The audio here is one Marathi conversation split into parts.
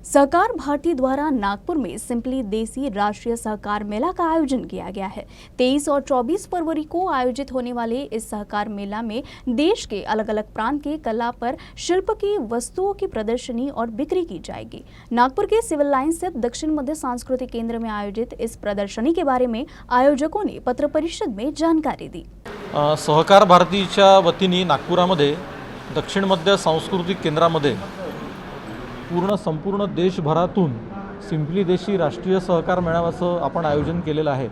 सहकार भारती द्वारा नागपुर में सिंपली देसी राष्ट्रीय सहकार मेला का आयोजन किया गया है। 23 और 24 फरवरी को आयोजित होने वाले इस सहकार मेला में देश के अलग अलग प्रांत के कला पर शिल्प की वस्तुओं की प्रदर्शनी और बिक्री की जाएगी। नागपुर के सिविल लाइन स्थित दक्षिण मध्य सांस्कृतिक केंद्र में आयोजित इस प्रदर्शनी के बारे में आयोजकों ने पत्र परिषद में जानकारी दी। सहकार भारतीच्या वतीने नागपुरामध्ये दक्षिण मध्य सांस्कृतिक केंद्रामध्ये संपूर्ण देशभरातून सिंपली देशी राष्ट्रीय सहकार मेळाव्याचं आपण आयोजन केलेलं आहे।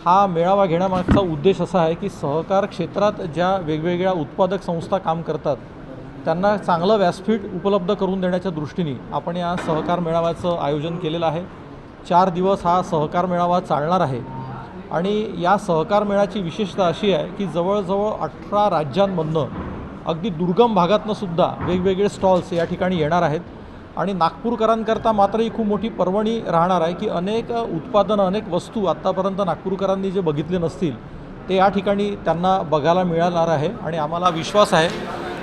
हा मेळावा घेण्यामागचा उद्देश असा आहे की सहकार क्षेत्रात ज्या वेगवेगळ्या उत्पादक संस्था काम करतात त्यांना चांगलं व्यासपीठ उपलब्ध करून देण्याच्या दृष्टीने आपण या सहकार मेळाव्याचं आयोजन केलेलं आहे। 4 दिवस हा सहकार मेळावा चालणार आहे आणि या सहकार मेळ्याची विशेषता अशी आहे की जवळजवळ 18 राज्यांमधनं अगदी दुर्गम भागातनं सुद्धा वेगवेगळे स्टॉल्स या ठिकाणी येणार आहेत आणि नागपूरकरांकरता मात्र ही खूप मोठी पर्वणी राहणार आहे की अनेक उत्पादनं अनेक वस्तू आत्तापर्यंत नागपूरकरांनी जे बघितले नसतील ते या ठिकाणी त्यांना बघायला मिळणार आहे आणि आम्हाला विश्वास आहे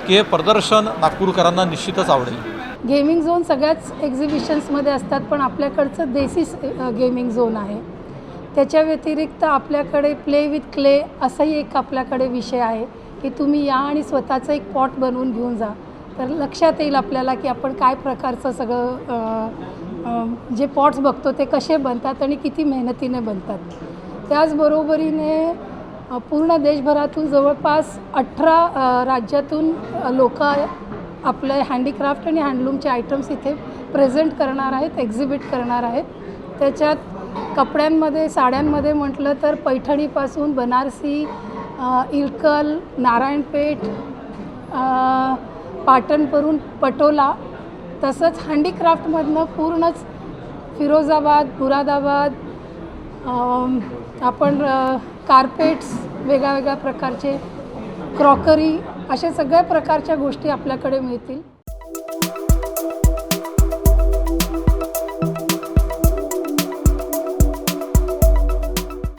की हे प्रदर्शन नागपूरकरांना निश्चितच आवडेल। गेमिंग झोन सगळ्याच एक्झिबिशन्समध्ये असतात पण आपल्याकडचं देसी गेमिंग झोन आहे। त्याच्या व्यतिरिक्त आपल्याकडे प्ले विथ क्ले असाही एक आपल्याकडे विषय आहे की तुम्ही या आणि स्वतःचं एक पॉट बनवून घेऊन जा, तर लक्षात येईल आपल्याला की आपण काय प्रकारचं सगळं जे पॉट्स बघतो ते कसे बनतात आणि किती मेहनतीने बनतात। त्याचबरोबरीने पूर्ण देशभरातून जवळपास 18 राज्यातून लोक आपले हँडीक्राफ्ट आणि हँडलूमचे आयटम्स इथे प्रेझेंट करणार आहेत, एक्झिबिट करणार आहेत। त्याच्यात कपड्यांमध्ये साड्यांमध्ये म्हटलं तर पैठणीपासून बनारसी, इरकल, नारायणपेठ, पाटणवरून पटोला, तसंच हँडीक्राफ्टमधनं पूर्णच फिरोजाबाद, मुरादाबाद, आपण कार्पेट्स, वेगळ्या प्रकारचे क्रॉकरी, अशा सगळ्या प्रकारच्या गोष्टी आपल्याकडे मिळतील।